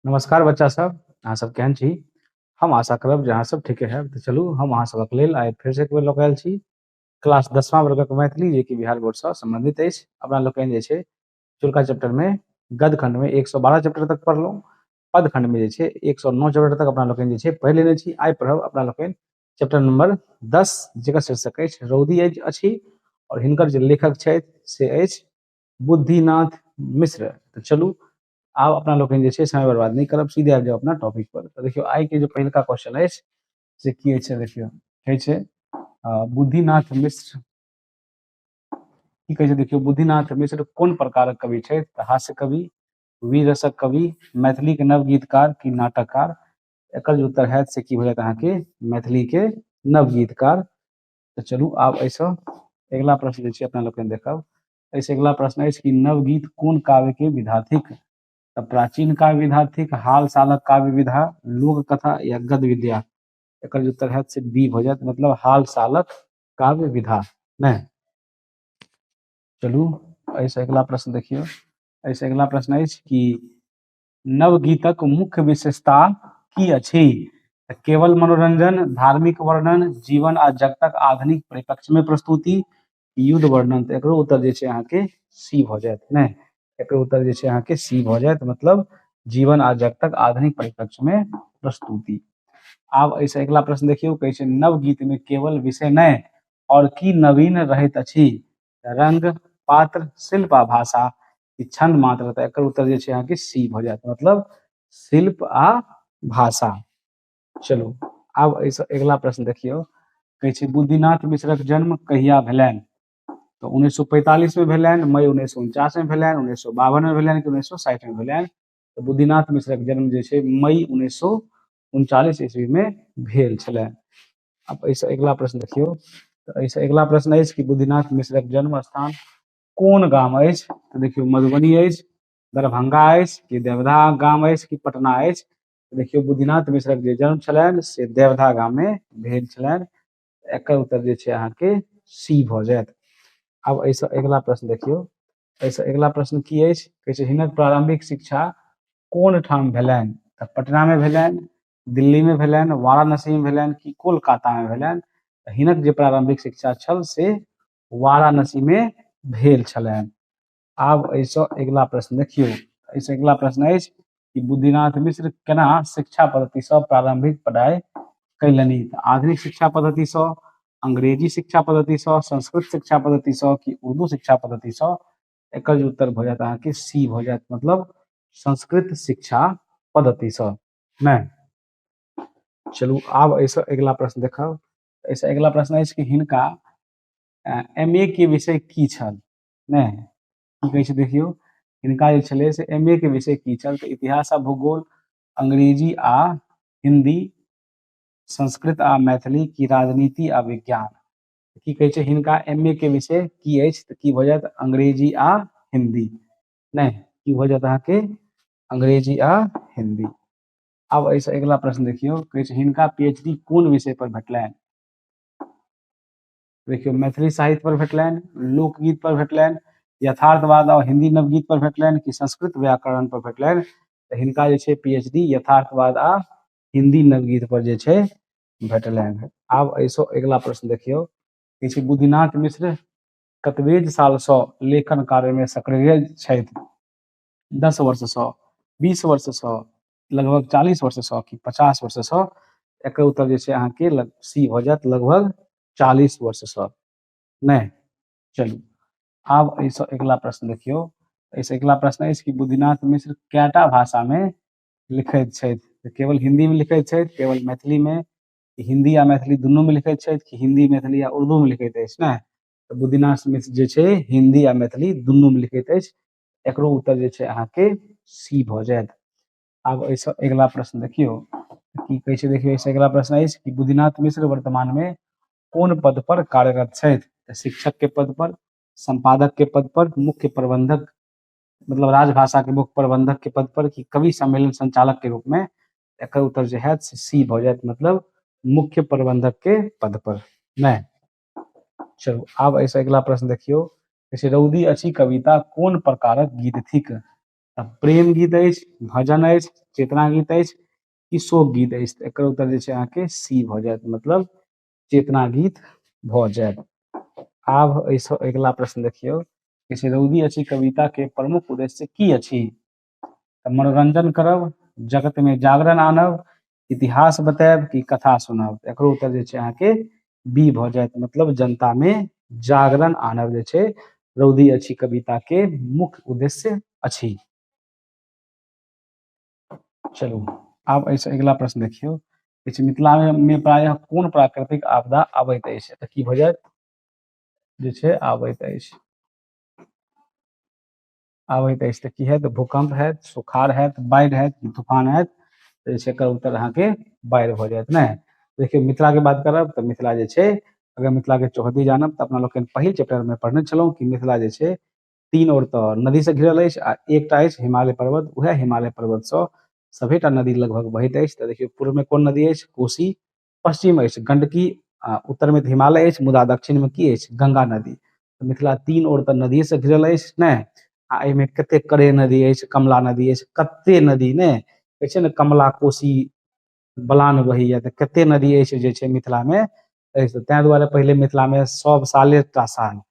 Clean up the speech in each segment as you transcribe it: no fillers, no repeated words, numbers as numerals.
नमस्कार बच्चा सब, अहाँ सब केहन छी? हम आशा करब जे अहाँ सब ठीके हैब। तऽ चलू हम अहाँ सबक लेल आइ फेर से एक बेर लऽ कऽ आयल छी क्लास 10वां वर्गक मैथिली, जे कि बिहार बोर्ड सँ संबंधित अछि। अपना लोकनि जे छै चुलका चैप्टर में गद्य खंड में 112 चैप्टर तक पढ़लहुँ, पद खंड में जे छै 109 चैप्टर तक अपना लोकनि जे छै पढ़ि लेने छी। आइ पढ़ब अपना लोकनि चैप्टर नंबर 10, जेकर शीर्षक अछि रौदी अछि, और हिनकर जे लेखक छथि से अछि बुद्धिनाथ मिश्र। तऽ चलू आब अपना लोकनि जे छै समय बर्बाद नहीं करब, सीधे आबि जाओ अपना टॉपिक पर। तो देखियो आई के जो पहिलका क्वेश्चन अछि से की अछि, देखियो कहै छै बुद्धिनाथ मिश्र की कहै छै। देखियो बुद्धिनाथ मिश्र कोन प्रकारक कवि छथि? तऽ हास्य कवि, वीर रसक कवि, मैथिली के नव गीतकार कि नाटककार? एकर जो उत्तर हैत से की भऽ जायत अहाँके मैथिली के नव गीतकार। तो चलू आब एहिसँ अगिला प्रश्न जे छै अपना लोकनि देखब। एहिसँ अगिला प्रश्न अछि कि नवगीत कोन काव्य के विधा थिक? तऽ प्राचीन काव्य विधा थिक, हाल सालक काव्य विधा, लोक कथा या गद्य विद्या? एकर जो उत्तर हैत से बी भऽ जायत, मतलब हाल सालक काव्य विधा। नहीं, चलू एहिसँ अगिला प्रश्न देखियौ। एहिसँ अगिला प्रश्न अछि कि नवगीतक मुख्य विशेषता की अछि? तऽ केवल मनोरंजन, धार्मिक वर्णन, जीवन आ जगतक आधुनिक परिप्रेक्ष्य में प्रस्तुति, युद्ध वर्णन? तऽ एकरो उत्तर जे छै अहाँके सी भऽ जायत। नहीं, एकर उत्तर जे छै अहाँके सी भऽ जायत, मतलब जीवन आ जगतक आधुनिक परिप्रेक्ष्य में प्रस्तुति। आब एहिसँ अगिला प्रश्न देखियौ, कहै छै नवगीत में केवल विषय नहि और की नवीन रहैत अछि? रंग, पात्र, शिल्प आ भाषा कि छंद मात्र? तऽ एकर उत्तर जे छै अहाँके सी भऽ जायत, मतलब शिल्प आ भाषा। चलू आब एहिसँ अगिला प्रश्न देखियौ, कहै छै बुद्धिनाथ मिश्रक जन्म कहिया भेलनि? तो 1945 में भेलनि, मई 1949 में भेलनि, 1952 में भेलनि कि 1960 में भेलनि? तो बुद्धिनाथ मिश्रक जन्म जे छै मई 1939 ईस्वी में भेल छलनि। अब एहिसँ अगिला प्रश्न देखियौ। तऽ एहिसँ अगिला प्रश्न अछि कि बुद्धिनाथ मिश्रक जन्म स्थान कोन गाम अछि? तऽ देखियौ मधुबनी अछि, दरभंगा अछि कि देवधा गाम अछि कि पटना अछि? देखियौ बुद्धिनाथ मिश्रक जे जन्म छलनि से देवधा गाम में भेल छलनि। एकर उत्तर जे छै अहाँके सी भऽ जायत। आब एहिसँ अगिला प्रश्न देखियौ। एहिसँ अगिला प्रश्न की अछि? कहै छै हिनक प्रारंभिक शिक्षा कोन ठाम भेलनि? तऽ पटना में भेलनि, दिल्ली में भेलनि, वाराणसी में भेलनि कि कोलकाता में भेलनि? तऽ हिनक जे प्रारंभिक शिक्षा छल से वाराणसी में भेल छलनि। आब एहिसँ अगिला प्रश्न देखियौ। एहिसँ अगिला प्रश्न अछि कि बुद्धिनाथ मिश्र केना शिक्षा पद्धतिसँ प्रारंभिक पढ़ाई कैलनि? तऽ आधुनिक शिक्षा पद्धतिसँ, अंग्रेजी शिक्षा पद्धतिसँ, संस्कृत शिक्षा पद्धतिसँ कि उर्दू शिक्षा पद्धतिसँ? एकर जे उत्तर भऽ जायत अहाँके सी भऽ जायत, मतलब संस्कृत शिक्षा पद्धतिसँ। नहीं, चलू आब एहिसँ अगिला प्रश्न देखब। एहिसँ अगिला प्रश्न अछि कि हिनका MA के विषय की छल? नहीं, की कहै छै देखियौ, हिनका जे छलै से MA के विषय की छल? तऽ इतिहास आ भूगोल, अंग्रेजी आ हिंदी, संस्कृत आ मैथिली की राजनीति आ विज्ञान? की कहै छै हिनका MA के विषय की अछि? तऽ की भऽ जायत अंग्रेजी आ हिंदी। नहीं, की भऽ जायत अहाँके अंग्रेजी आ हिंदी। आब एहिसँ अगिला प्रश्न देखियौ, कहै छै हिनका PhD कोन विषय पर भेटलनि? देखियौ मैथिली साहित्य पर भेटलनि, लोकगीत पर भेटलनि, यथार्थवाद और हिंदी नवगीत पर भेटलनि कि संस्कृत व्याकरण पर भेटलनि? तऽ हिनका जे छै PhD यथार्थवाद आ हिंदी नवगीत पर जे छै भेटलनि। आब एहिसँ अगिला प्रश्न देखियौ, कि छै बुद्धिनाथ मिश्र कतबेज सालसँ लेखन कार्य में सक्रिय छथि? 10 वर्षसँ, 20 वर्षसँ, लगभग 40 वर्षसँ कि 50 वर्षसँ? एकर उत्तर जे छै अहाँके सी भऽ जायत, लगभग 40 वर्षसँ। नहीं, चलू आब एहिसँ अगिला प्रश्न देखियौ। एहिसँ अगिला प्रश्न अछि कि बुद्धिनाथ मिश्र कैटा भाषा में लिखैत छथि? तऽ केवल हिंदी में लिखैत छथि, केवल मैथिली में, हिंदी आ मैथिली दुनू में लिखैत छथि कि हिंदी, मैथिली आ उर्दू में लिखैत अछि? नहीं, तऽ बुद्धिनाथ मिश्र जे छै हिंदी आ मैथिली दुनू में लिखैत अछि। एकरो उत्तर जे छै अहाँके सी भऽ जायत। आब एहिसँ अगिला प्रश्न देखियौ, की कहै छै देखियौ। एहिसँ अगिला प्रश्न अछि कि बुद्धिनाथ मिश्र वर्तमान में कोन पद पर कार्यरत छथि? तऽ शिक्षक के पद पर, संपादक के पद पर, मुख्य प्रबंधक मतलब राजभाषा के मुख्य प्रबंधक के पद पर कि कवि सम्मेलन संचालक के रूप में? एकर उत्तर जे हैत से सी भऽ जायत, मतलब मुख्य प्रबंधक के पद पर। नहीं, चलू आब एहिसँ अगिला प्रश्न देखियौ, जैसे रौदी अछि कविता कोन प्रकारक गीत थिक? तब प्रेम गीत अछि, भजन अछि, चेतना गीत अछि कि शोक गीत अछि, तऽ एकर उत्तर जे छै अहाँके सी भऽ जायत, मतलब चेतना गीत भऽ जायत। आब एहिसँ अगिला प्रश्न देखियौ कि छै रौदी अछि कविता के प्रमुख उद्देश्य की अछि? तऽ मनोरंजन करब, जगत में जागरण आनब, इतिहास बतायब कि कथा सुनब, तऽ एकर उत्तर जे छै अहाँके बी भऽ जायत, मतलब जनता में जागरण आनब जे छै रौदी अछि कविता के मुख्य उद्देश्य अछि। चलू आब एहिसँ अगिला प्रश्न देखियौ कि छै मिथिला में प्रायः कोन प्राकृतिक आपदा अबैत अछि? तऽ की भऽ जायत जे छै आबैत अछि, आबैत अछि तऽ की हैत? भूकंप हैत, सुखाड़ हैत, बाढ़ि हैत, तूफान हैत, तऽ जे छै एकर उत्तर अहाँके बाढ़ि भऽ जायत ने। देखियौ मिथिला के बात करब तऽ मिथिला जे छै, अगर मिथिला के चौहद्दी जानब तऽ अपना लोकनि पहिल चैप्टर में पढ़ने छलहुँ कि मिथिला जे छै तीन ओर तऽ नदी से घिरल अछि आ एकटा अछि हिमालय पर्वत, उएह हिमालय पर्वत सँ सभेटा नदी लगभग बहैत अछि। तऽ देखियौ पूर्व में कोन नदी अछि? कोशी। पश्चिम अछि गंडकी, आ उत्तर में तऽ हिमालय अछि, मुदा दक्षिण में की अछि? गंगा नदी। तऽ मिथिला तीन ओर तऽ नदिये से घिरल अछि ने, आ एहिमे कतेक करे नदी अछि, कमला नदी अछि, कते नदी ने, कहै छै ने कमला कोशी बलान बहैया, तऽ कते नदी अछि जे छै मिथिला में अछि। ताहि दुआरे पहिले मिथिला में सब साले टा साल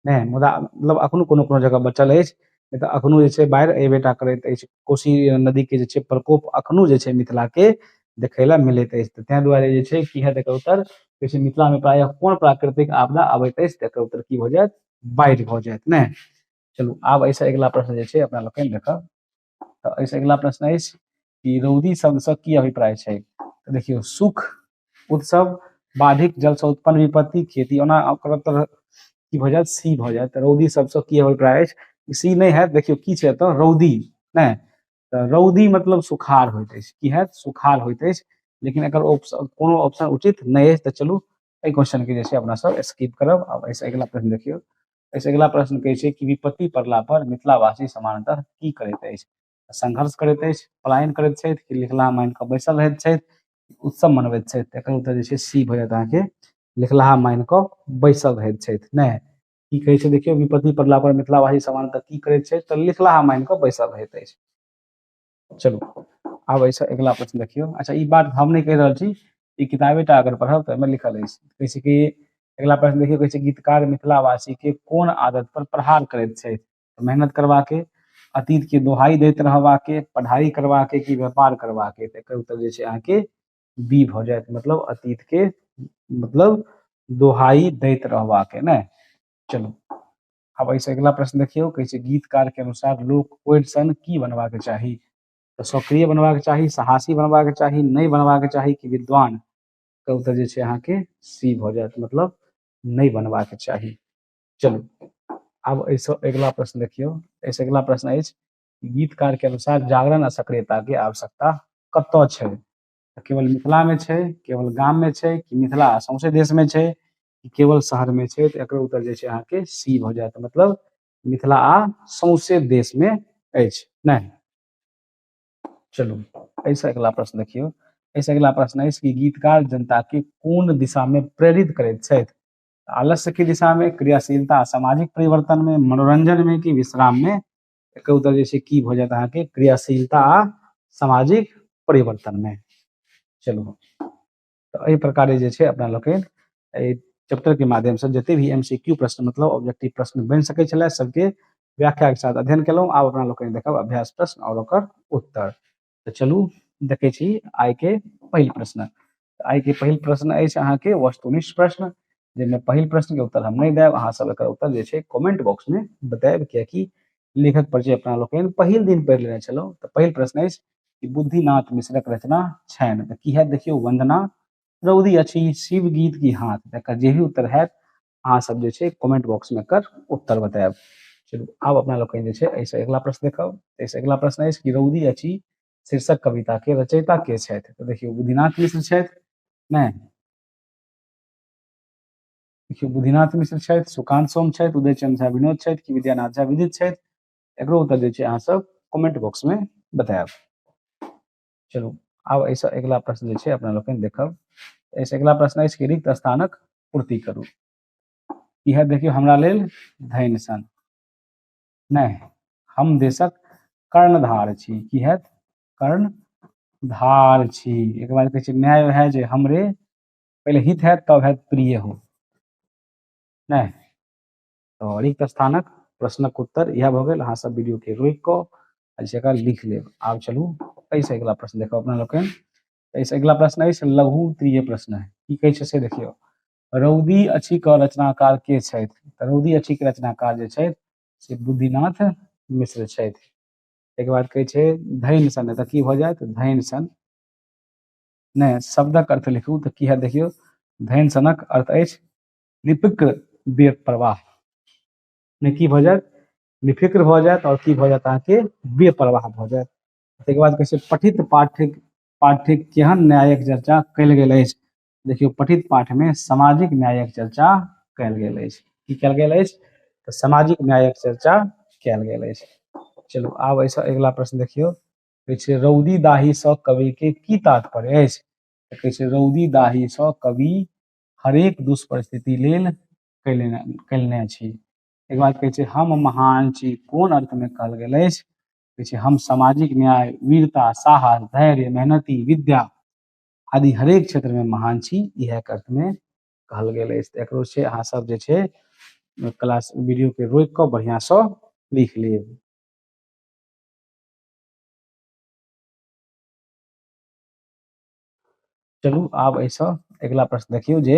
नहि, मुदा मतलब अखनो कोनो कोनो जगह बचल अछि, नहि तऽ अखनो जे छै बाढ़ि अयबेटा करैत अछि। कोशी नदी के जे छै प्रकोप अखनो जे छै मिथिला के देखै लए मिलैत अछि। तऽ ताहि दुआरे जे छै की हैत एकर उत्तर? कहै छै मिथिला में प्रायः कोन प्राकृतिक आपदा अबैत अछि? तऽ एकर उत्तर की भऽ जायत? बाढ़ि भऽ जायत ने। चलू आब एहिसँ अगिला प्रश्न जे छै अपना लोकनि देखब, तऽ एहिसँ अगिला प्रश्न अछि कि रौदी शब्दसँ की अभिप्राय छै? तऽ देखियौ सुख, उत्सव, बाधिक जल से उत्पन्न विपत्ति, खेती, ओना ओकर उत्तर की भऽ जायत? सी भऽ जायत। रौदी शब्दसँ की अभिप्राय अछि? सी नहि हैत, देखियौ की छै एतऽ रौदी ने, तऽ रौदी मतलब सुखाड़ होइत अछि। की हैत? सुखाड़ होइत अछि, लेकिन एकर ऑप्शन कोनो ऑप्शन उचित नहि अछि। तऽ चलू एहि क्वेश्चन के जे छै अपना सब स्किप करब। आब एहिसँ अगिला प्रश्न देखियौ, एहिसँ अगिला प्रश्न कहै छै कि विपत्ति पड़ला पर मिथिलावासी सामान्यतः की करैत अछि? संघर्ष करैत अछि, पलायन करैत छथि, कि लिखलाहा मानि कऽ बैसल रहैत छथि, उत्सव मनबैत छथि? तऽ एकर उत्तर जे छै सी भऽ जायत अहाँके, लिखलाहा मानि कऽ बैसल रहैत छथि ने। की कहै छै देखियौ विपत्ति पड़ला पर मिथिलावासी सामान्यतः की करैत छै? तऽ लिखलाहा मानि कऽ बैसल रहैत अछि। चलू आब एहिसँ अगिला प्रश्न देखियौ। अच्छा ई बात हम नहि कहि रहल छी, ई किताबे टा अगर पढ़ब तऽ एहिमे लिखल अछि। कहै छै कि अगिला प्रश्न देखियौ, कहै छै गीतकार मिथिलावासी के कोन आदत पर प्रहार करैत छथि? मेहनत करबाके, अतीत के दोहाई दैत रहबाके, पढ़ाई करबाके, कि व्यापार करबाके? तऽ एकर उत्तर जे छै अहाँके बी भऽ जायत, मतलब अतीत के मतलब दोहाई दैत रहबाके ने। चलू आब एहिसँ अगिला प्रश्न देखियौ, कहै छै गीतकार के अनुसार लोक कोढ़ि सन की बनबाक चाही? तऽ सक्रिय बनबाक चाही, साहसी बनबाक चाही, नहि बनबाक चाही, कि विद्वान? तऽ उत्तर जे छै अहाँके सी भऽ जायत, मतलब नहि बनबाक चाही। चलू आब एहिसँ अगिला प्रश्न देखियौ, एहिसँ अगिला प्रश्न अछि गीतकार के अनुसार जागरण आ सक्रियता के आवश्यकता कतऽ छै? केवल मिथिला में छै, केवल गाम में छै, कि मिथिला सौंसे देश में छै, कि केवल शहर में छै? तऽ एकर उत्तर जे छै अहाँके सी भऽ जायत, मतलब मिथिला आ सौंसे देश में अछि ने। चलू एहिसँ अगिला प्रश्न देखियौ, एहिसँ अगिला प्रश्न अछि कि गीतकार जनता के कोन दिशा में प्रेरित करैत छथि? आलस्य की दिशा में, क्रियाशीलता, सामाजिक परिवर्तन में, मनोरंजन में, कि विश्राम में? एकर उत्तर जे छै की भऽ जायत अहाँके? क्रियाशीलता आ सामाजिक परिवर्तन में। चलू तऽ एहि प्रकारे जे छै अपना लोकनि एहि चैप्टर के माध्यम से जते भी एमसीक्यू प्रश्न मतलब ऑब्जेक्टिव प्रश्न बनि सकै छलै सबके व्याख्या के साथ अध्ययन केलहुँ। आब अपना लोकनि देखब अभ्यास प्रश्न और ओकर उत्तर। तऽ चलू देखै छी आइ के पहिल प्रश्न। आइ के पहिल प्रश्न अछि अहाँके वस्तुनिष्ठ प्रश्न, जाहिमे पहिल प्रश्न के उत्तर हम नहि देब, अहाँ सब एकर उत्तर जे छै कमेंट बॉक्स में बतायब, कियाकि लेखक परिचय अपना लोकनि पहिल दिन पढ़ि लेने छलहुँ। तऽ पहिल प्रश्न अछि कि बुद्धिनाथ मिश्रक रचना छनि? तऽ की हैत देखियौ, वंदना, रौदी अछि, शिव गीत की हाथ? एकर जे भी उत्तर हैत अहाँ सब जे छै कमेंट बॉक्स में एकर उत्तर बतायब। चलू आब अपना लोकनि जे छै एहिसँ अगिला प्रश्न देखब। एहिसँ अगिला प्रश्न अछि कि रौदी अछि शीर्षक कविता के रचयिता के छथि? तऽ देखियौ बुद्धिनाथ मिश्र छथि ने, देखियौ बुद्धिनाथ मिश्र छथि, सुकांत सोम छथि, उदय चंद्र झा विनोद छथि, कि विद्यानाथ झा विदित छथि? एकरो उत्तर जे छै अहाँ सब कमेंट बॉक्स में बतायब। चलू आब एहिसँ अगिला प्रश्न जे छै अपना लोकनि देखब। एहिसँ अगिला प्रश्न अछि कि रिक्त स्थानक पूर्ति करू। इएह देखियौ हमरा लेल धन्य सन, नहि हम देशक कर्णधार छी, की हैत कर्णधार छी। एक बाद कहै छै न्याय है जे हमरे पहले हित हैत तब हैत प्रिय हो, नहीं तो रिक्त स्थानक प्रश्नक उत्तर यह भऽ गेल। अहाँ सब वीडियो के रोकि कऽ जगह लिख लेब। आब चलू एहिसँ अगिला प्रश्न देखो अपना लोकनि। एहिसँ अगिला प्रश्न अछि लघु प्रिय प्रश्न है, की कहै छै से देखियौ। रौदी अछि क रचनाकार के छथि? तऽ रौदी अछि के रचनाकार जे छथि से बुद्धिनाथ मिश्र छथि। एक बाद कहै छै धैन सन, तऽ की भऽ जायत धैन सन, नहि शब्दक अर्थ लिखू तऽ की हैत देखियौ। धैन सनक अर्थ अछि निफिक्र बेप्रवाह, नहि की भऽ जायत निफिक्र भऽ जायत, और की भऽ जायत अहाँके बेप्रवाह भऽ जायत। ताहिके बाद कहै छै पठित पाठ्य केहन न्यायक चर्चा कयल गेल अछि? देखियौ पठित पाठ में सामाजिक न्यायक चर्चा कयल गेल अछि। की कयल गेल अछि? तऽ सामाजिक न्यायक चर्चा कयल गेल अछि। चलू आब एहिसँ अगिला प्रश्न देखियौ। कहै छै रौदी दाही सँ कवि के की तात्पर्य अछि? तऽ कहै छै रौदी दाही सँ कवि हरेक दुष्परिस्थिति लेल कयलने छी। एक बाद कहै छै हम महान छी कोन अर्थ में कहल गेल अछि? कहै छै हम सामाजिक न्याय, वीरता, साहस, धैर्य, मेहनती, विद्या आदि हरेक क्षेत्र में महान छी, इएह अर्थ में कहल गेल अछि। तऽ एकरो छै अहाँ सब जे छै क्लास वीडियो के रोकि कऽ बढ़िआँ सँ लिख लेब। चलू आब एहिसँ अगिला प्रश्न देखियौ जे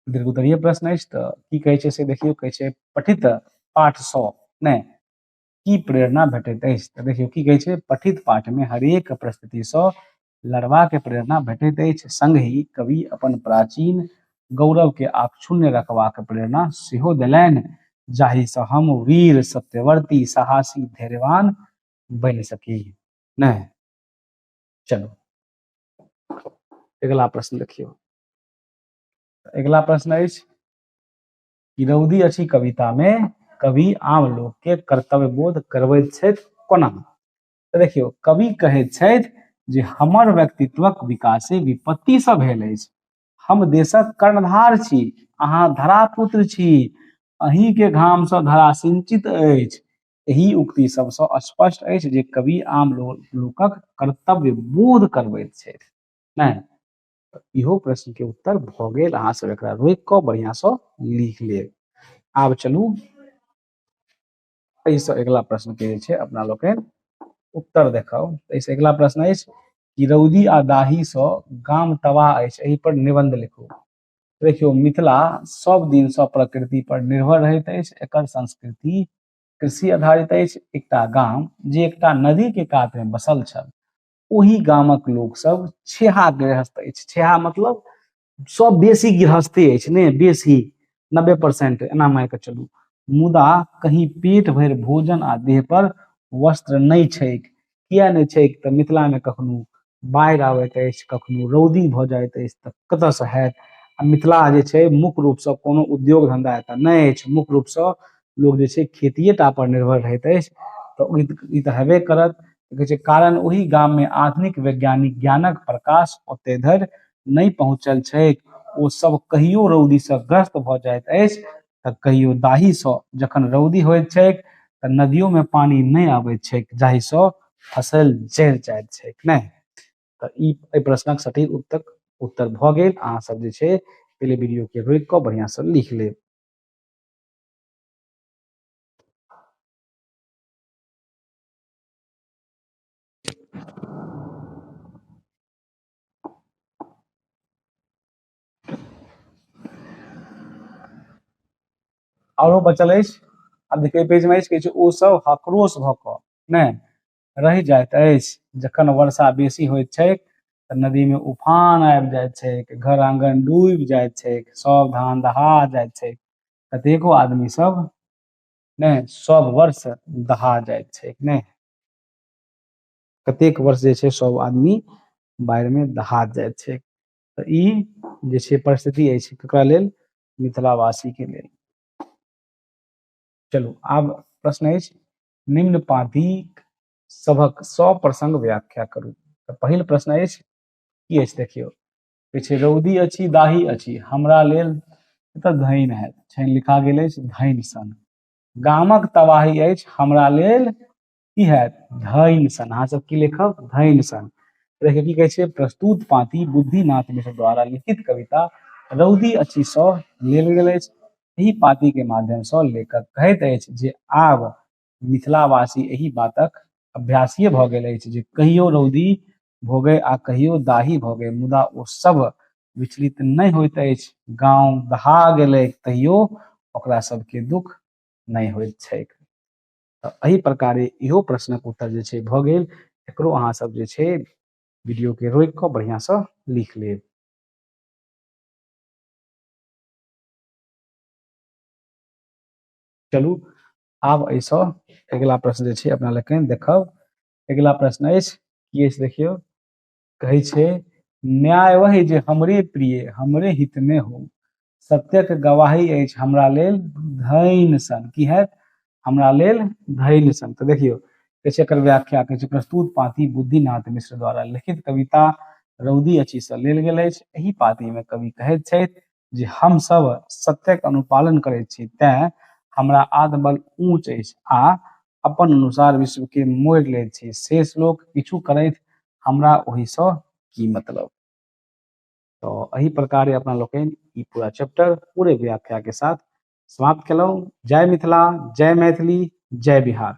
दीर्घोत्तरीय प्रश्न अछि। तऽ की कहै छै से देखियौ। कहै छै पठित पाठसँ नहि की प्रेरणा भेटैत अछि? तऽ देखियौ की कहै छै पठित पाठ में हरेक परिस्थितिसँ लड़बाक प्रेरणा भेटैत अछि, संगहि कवि अपन प्राचीन गौरव के अक्षुण्य रखबाक प्रेरणा सेहो देलनि, जाहिसँ हम वीर, सत्यवर्ती, साहसी, धैर्यवान बनि सकी। नहीं चलो अगला प्रश्न देखियौ। अगला प्रश्न अछि कि रौदी अछि कविता में कवि आम लोक के कर्तव्य बोध करबैत छथि कोना? तऽ देखियौ कवि कहैत छथि जे हमर व्यक्तित्वक विकासे विपत्ति सँ भेल अछि। हम देशक कर्णधार छी, अहाँ धरापुत्र छी, अहीं के घाम सँ धरा सिंचित अछि। एही उक्ति सबसँ स्पष्ट अछि जे कवि आम लोकक कर्तव्य बोध करबैत छथि। नहीं इहो प्रश्न के उत्तर भऽ गेल। अहाँ सब एकरा रोकि कऽ बढ़िआँ सँ लिख लेब। आब चलू एहिसँ अगिला प्रश्न के जे छै अपना लोकनि उत्तर देखब। एहिसँ अगिला प्रश्न अछि कि रौदी आ दाही सँ गाम तबाह अछि, एहि पर निबंध लिखू। देखियौ मिथिला सब दिन सँ प्रकृति पर निर्भर रहैत अछि। एकर संस्कृति कृषि आधारित अछि। एकटा गाम जे एकटा नदी के कात में बसल छल, ओही गामक लोक सब छेहा गृहस्थ अछि। छेहा मतलब सब बेसी गृहस्थी अछि ने, बेसी 90% एना मानि कऽ चलू। मुदा कहीं पेट भरि भोजन आ देह पर वस्त्र नहि छैक। किया नहि छैक? तऽ मिथिला में कखनो बाढ़ि आबैत अछि, कखनो रौदी भऽ जाइत अछि, तऽ कतयसँ हैत? आ मिथिला जे छै मुख्य रूपसँ कोनो उद्योग धंधा एतय नहि अछि। मुख्य रूपसँ लोक जे छै खेतिए टा पर निर्भर रहैत अछि। तऽ ई तऽ हेबे करत। कहै छै कारण ओही गाम में आधुनिक वैज्ञानिक ज्ञानक प्रकाश ओते धरि नहि पहुँचल छैक। ओ सब कहियो रौदी सँ ग्रस्त भऽ जाइत अछि, तऽ कहियो दाही सँ। जखन रौदी होइत छैक तऽ नदियो में पानी नहि आबैत छैक, जाहिसँ फसल जरि जाइत छैक। नहीं तऽ ई एहि प्रश्नक सटीक उत्तर भऽ गेल। अहाँ सब जे छै पहले वीडियो के रोकि कऽ बढ़िआँ सँ लिख लेब। आओरो बचल अछि। आब देखियौ पेज में अछि कहै छै ओ सब हकरोश भऽ कऽ नहि रहि जाइत अछि। जखन वर्षा बेसी होइत छैक तऽ नदी में उफान आबि जाइत छैक, घर आंगन डूबि जाइत छैक, सब धान दहा जाइत छैक। कतेको आदमी सब नहीं सब वर्ष दहा जाइत छैक। नहीं कतेक वर्ष जे छै सब आदमी बाढ़ि में दहा जाइत छैक। तऽ ई जे छै परिस्थिति अछि ककरा लेल? मिथिलावासी के लेल। चलू आब प्रश्न अछि निम्न पाँति सभक सप्रसंग व्याख्या करू। तऽ पहिल प्रश्न अछि की अछि देखियौ। कहै छै रौदी अछि दाही अछि हमरा लेल, एतऽ धैन हैत, छनि लिखा गेल अछि धैन सन। गामक तबाही अछि हमरा लेल की हैत धैन सन, अहाँ सब की लिखब धैन सन। देखियौ की कहै छै, प्रस्तुत पाँति बुद्धिनाथ मिश्र द्वारा लिखित कविता रौदी अछि सँ लेल गेल अछि। एहि पाँति के माध्यम सँ लेखक कहैत अछि जे आब मिथिलावासी एहि बातक अभ्यासीय भऽ गेल अछि जे कहियो रौदी भोगै आ कहियो दाही भोगै, मुदा ओ सब विचलित नहि होइत अछि। गाँव दहा गेलै तैयो ओकरा सबके दुख नहि होइत छैक। तऽ एहि प्रकारे इहो प्रश्नक उत्तर जे छै भऽ गेल। एकरो अहाँ सब जे छै वीडियो के रोकि कऽ बढ़िआँ सँ लिख लेब। चलू आब एहिसँ अगिला प्रश्न जे छै अपना लोकनि देखब। अगिला प्रश्न अछि की अछि देखियौ, कहै छै न्याय वही जे हमरे प्रिय हमरे हित में हो, सत्यक गवाही अछि हमरा लेल धैन सन। की हैत हमरा लेल धैन सन। तऽ देखियौ कहै छै एकर व्याख्या कहै छै, प्रस्तुत पाँति बुद्धिनाथ मिश्र द्वारा लिखित कविता रौदी अछि सँ लेल गेल अछि। एहि पाँति में कवि कहैत छथि जे हम सब सत्यक अनुपालन करैत छी, तें हमरा आत्मबल ऊंच अछि आ अपन अनुसार विश्व के मोड़ि लैत छी। शेष लोक किछु करैत हमरा ओहि सँ की मतलब। तो एही प्रकारे अपना लोकनि ई पूरा चैप्टर पूरे व्याख्या के साथ समाप्त केलहुँ। जय मिथिला, जय मैथिली, जय बिहार।